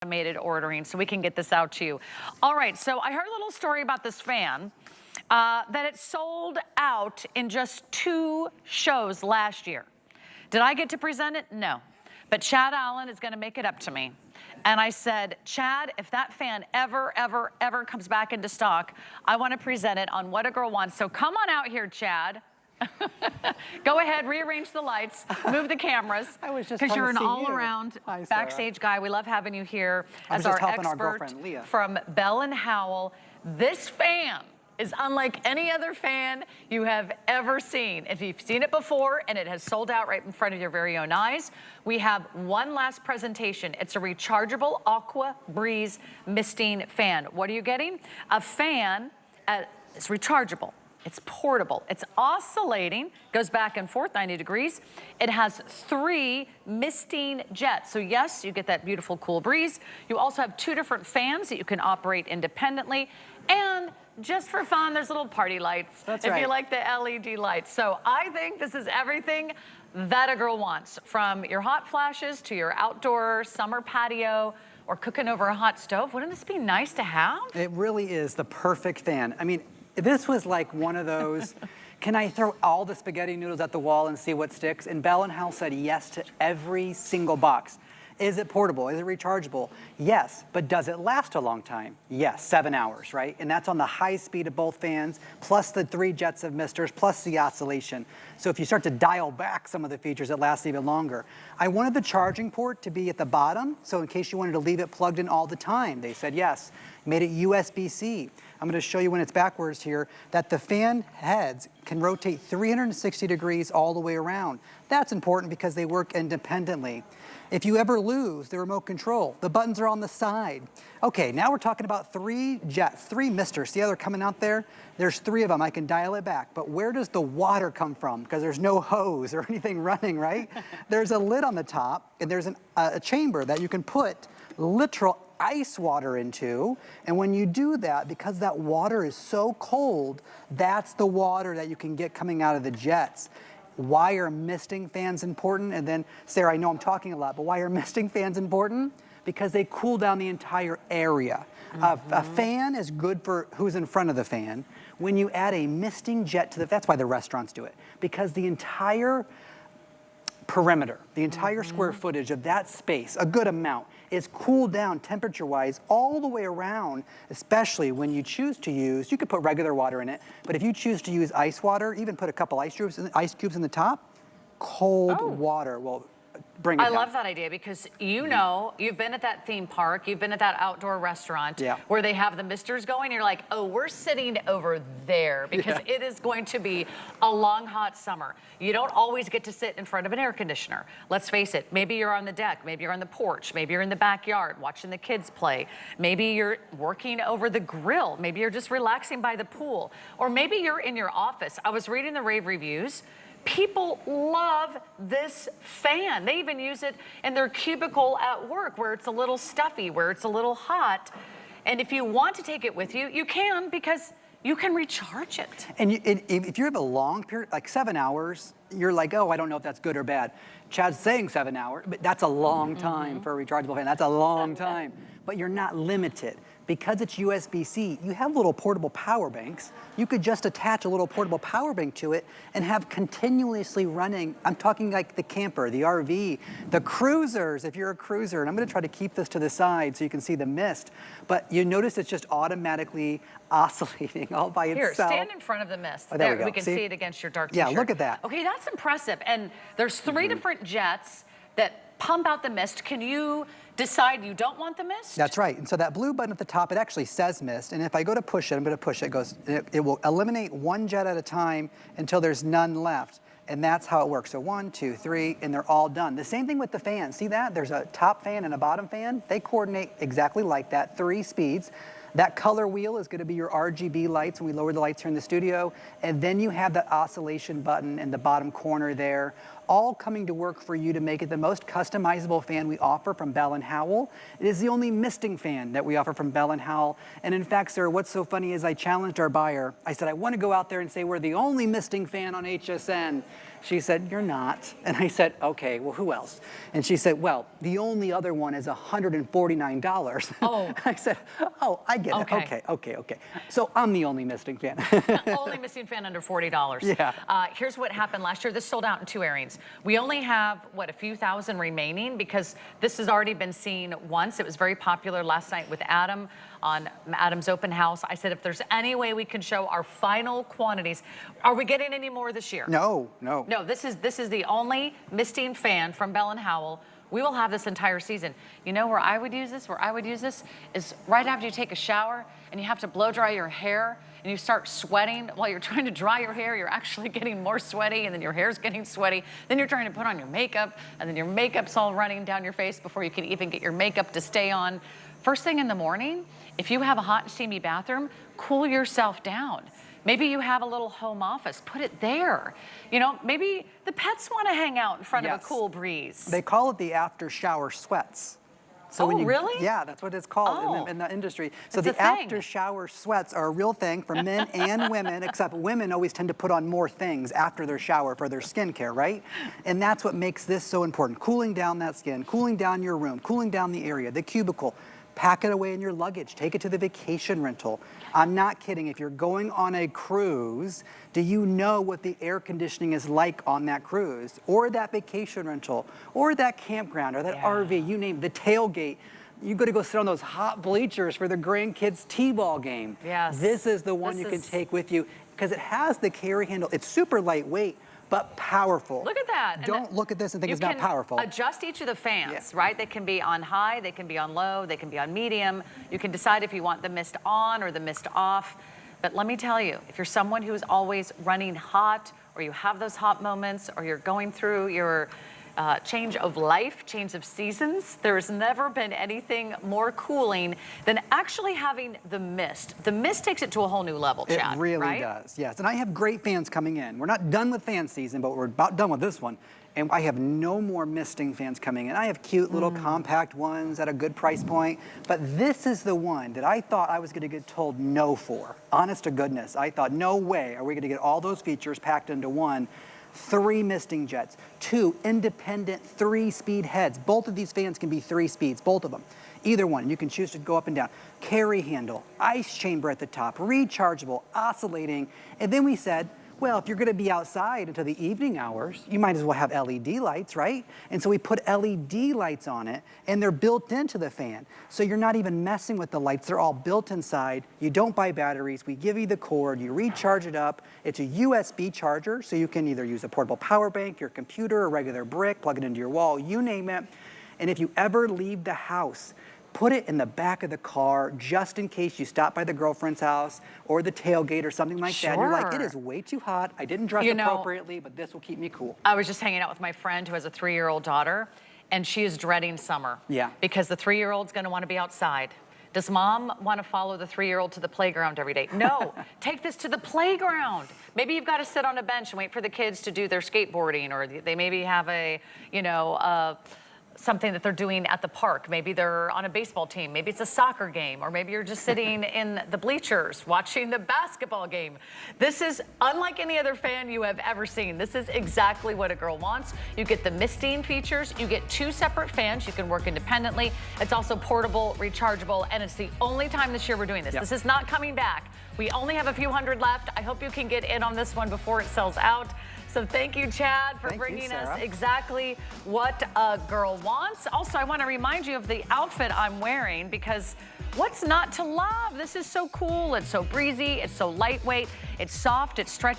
automated ordering so we can get this out to you. All right, so I heard a little story about this fan that it sold out in just 2 shows last year. Did I get to present it? No. But Chad Allen is going to make it up to me. And I said, Chad, if that fan ever comes back into stock, I want to present it on What a Girl Wants. So come on out here, Chad. Go ahead, rearrange the lights, move the cameras. Because you're an all-around backstage guy. We love having you here as our expert from Bell and Howell. This fan is unlike any other fan you have ever seen. If you've seen it before and it has sold out right in front of your very own eyes, we have one last presentation. It's a rechargeable Aqua Breeze misting fan. What are you getting? A fan, it's rechargeable. It's portable. It's oscillating, goes back and forth 90 degrees. It has 3 misting jets. So yes, you get that beautiful cool breeze. You also have 2 different fans that you can operate independently. And just for fun, there's little party lights. That's right. If you like the LED lights. So I think this is everything that a girl wants, from your hot flashes to your outdoor summer patio or cooking over a hot stove. Wouldn't this be nice to have? It really is the perfect fan. I mean, this was like one of those, can I throw all the spaghetti noodles at the wall and see what sticks? And Bell and Howell said yes to every single box. Is it portable? Is it rechargeable? Yes, but does it last a long time? Yes, 7 hours, right? And that's on the high speed of both fans, plus the 3 jets of misters, plus the oscillation. So if you start to dial back some of the features, it lasts even longer. I wanted the charging port to be at the bottom, so in case you wanted to leave it plugged in all the time, they said yes. Made it USB-C. I'm going to show you when it's backwards here that the fan heads can rotate 360 degrees all the way around. That's important because they work independently. If you ever lose the remote control, the buttons are on the side. Okay, now we're talking about 3 jets, 3 misters. See how they're coming out there? There's 3 of them. I can dial it back. But where does the water come from? Because there's no hose or anything running, right? There's a lid on the top, and there's a chamber that you can put literal ice water into, and when you do that, because that water is so cold, that's the water that you can get coming out of the jets. Why are misting fans important? And then, Sarah, I know I'm talking a lot, but why are misting fans important? Because they cool down the entire area. A fan is good for who's in front of the fan. When you add a misting jet to that's why the restaurants do it, because the entire perimeter, the entire square footage of that space, a good amount, is cooled down temperature-wise all the way around, especially when you choose to use, you could put regular water in it, but if you choose to use ice water, even put a couple ice cubes in the top, cold water will bring it down. I love that idea because you know, you've been at that theme park, you've been at that outdoor restaurant where they have the misters going, you're like, oh, we're sitting over there because it is going to be a long, hot summer. You don't always get to sit in front of an air conditioner. Let's face it, maybe you're on the deck, maybe you're on the porch, maybe you're in the backyard watching the kids play, maybe you're working over the grill, maybe you're just relaxing by the pool, or maybe you're in your office. I was reading the rave reviews. People love this fan. They even use it in their cubicle at work where it's a little stuffy, where it's a little hot. And if you want to take it with you, you can, because you can recharge it. And if you have a long period, like 7 hours, you're like, oh, I don't know if that's good or bad. Chad's saying 7 hours, but that's a long time for a rechargeable fan. That's a long time. But you're not limited. Because it's USB-C, you have little portable power banks. You could just attach a little portable power bank to it and have continuously running. I'm talking like the camper, the RV, the cruisers, if you're a cruiser. And I'm going to try to keep this to the side so you can see the mist. But you notice it's just automatically oscillating all by itself. Here, stand in front of the mist. Oh, there we go. We can see it against your dark t-shirt. Yeah, look at that. Okay, that's impressive. And there's 3 different jets that pump out the mist. Can you decide you don't want the mist? That's right. And so that blue button at the top, it actually says mist. And if I go to push it, I'm going to push it, it will eliminate 1 jet at a time until there's none left. And that's how it works. So 1, 2, 3, and they're all done. The same thing with the fan. See that? There's a top fan and a bottom fan. They coordinate exactly like that, 3 speeds. That color wheel is going to be your RGB lights when we lower the lights here in the studio. And then you have that oscillation button in the bottom corner there. all coming to work for you to make it the most customizable fan we offer from Bell & Howell. It is the only misting fan that we offer from Bell & Howell. And in fact, Sarah, what's so funny is I challenged our buyer. I said, I want to go out there and say we're the only misting fan on HSN. She said, you're not. And I said, okay, well, who else? And she said, well, the only other one is $149. Oh. I said, oh, I get it. Okay. So I'm the only misting fan. Only misting fan under $40. Yeah. Here's what happened last year. This sold out in 2 airings. We only have, what, a few thousand remaining because this has already been seen once. It was very popular last night with Adam on Adam's open house. I said, if there's any way we can show our final quantities, are we getting any more this year? No. No, this is the only misting fan from Bell & Howell. We will have this entire season. You know where I would use this? Where I would use this is right after you take a shower and you have to blow dry your hair and you start sweating while you're trying to dry your hair. You're actually getting more sweaty and then your hair's getting sweaty. Then you're trying to put on your makeup and then your makeup's all running down your face before you can even get your makeup to stay on. First thing in the morning, if you have a hot and steamy bathroom, cool yourself down. Maybe you have a little home office, put it there. You know, maybe the pets want to hang out in front of a cool breeze. They call it the after shower sweats. So when you, really? Yeah, that's what it's called in the industry. So It's a the thing. after shower sweats are a real thing for men and women, except women always tend to put on more things after their shower for their skincare, right? And that's what makes this so important. Cooling down that skin, cooling down your room, cooling down the area, the cubicle. Pack it away in your luggage. Take it to the vacation rental. I'm not kidding. If you're going on a cruise, do you know what the air conditioning is like on that cruise or that vacation rental or that campground or that RV, you name it, the tailgate? You got to go sit on those hot bleachers for the grandkids' t-ball game. Yes. This is the one you can take with you because it has the carry handle. It's super lightweight, but powerful. Look at that. Don't look at this and think it's not powerful. You can adjust each of the fans, right? They can be on high, they can be on low, they can be on medium. You can decide if you want the mist on or the mist off. But let me tell you, if you're someone who is always running hot or you have those hot moments or you're going through your change of life, change of seasons, there's never been anything more cooling than actually having the mist. The mist takes it to a whole new level, Chad. It really does, yes. And I have great fans coming in. We're not done with fan season, but we're about done with this one. And I have no more misting fans coming in. I have cute little compact ones at a good price point, but this is the one that I thought I was gonna get told no for. Honest to goodness, I thought, no way are we gonna get all those features packed into one. 3 misting jets, 2 independent 3-speed heads. Both of these fans can be 3 speeds, both of them. Either one, you can choose to go up and down. Carry handle, ice chamber at the top, rechargeable, oscillating. And then we said, well, if you're gonna be outside until the evening hours, you might as well have LED lights, right? And so we put LED lights on it and they're built into the fan. So you're not even messing with the lights, they're all built inside. You don't buy batteries, we give you the cord, you recharge it up. It's a USB charger, so you can either use a portable power bank, your computer, a regular brick, plug it into your wall, you name it. And if you ever leave the house, put it in the back of the car just in case you stop by the girlfriend's house or the tailgate or something like that. And you're like, it is way too hot. I didn't dress appropriately, but this will keep me cool. I was just hanging out with my friend who has a 3-year-old daughter, and she is dreading summer. Yeah. Because the 3-year-old's gonna wanna be outside. Does mom wanna follow the 3-year-old to the playground every day? No, take this to the playground. Maybe you've gotta sit on a bench and wait for the kids to do their skateboarding, or they maybe have a, something that they're doing at the park. Maybe they're on a baseball team. Maybe it's a soccer game, or maybe you're just sitting in the bleachers watching the basketball game. This is unlike any other fan you have ever seen. This is exactly what a girl wants. You get the misting features. You get 2 separate fans. You can work independently. It's also portable, rechargeable, and it's the only time this year we're doing this. This is not coming back. We only have a few hundred left. I hope you can get in on this one before it sells out. So thank you, Chad, for bringing us exactly what a girl wants. Also, I want to remind you of the outfit I'm wearing because what's not to love? This is so cool. It's so breezy. It's so lightweight. It's soft. It's stretchy.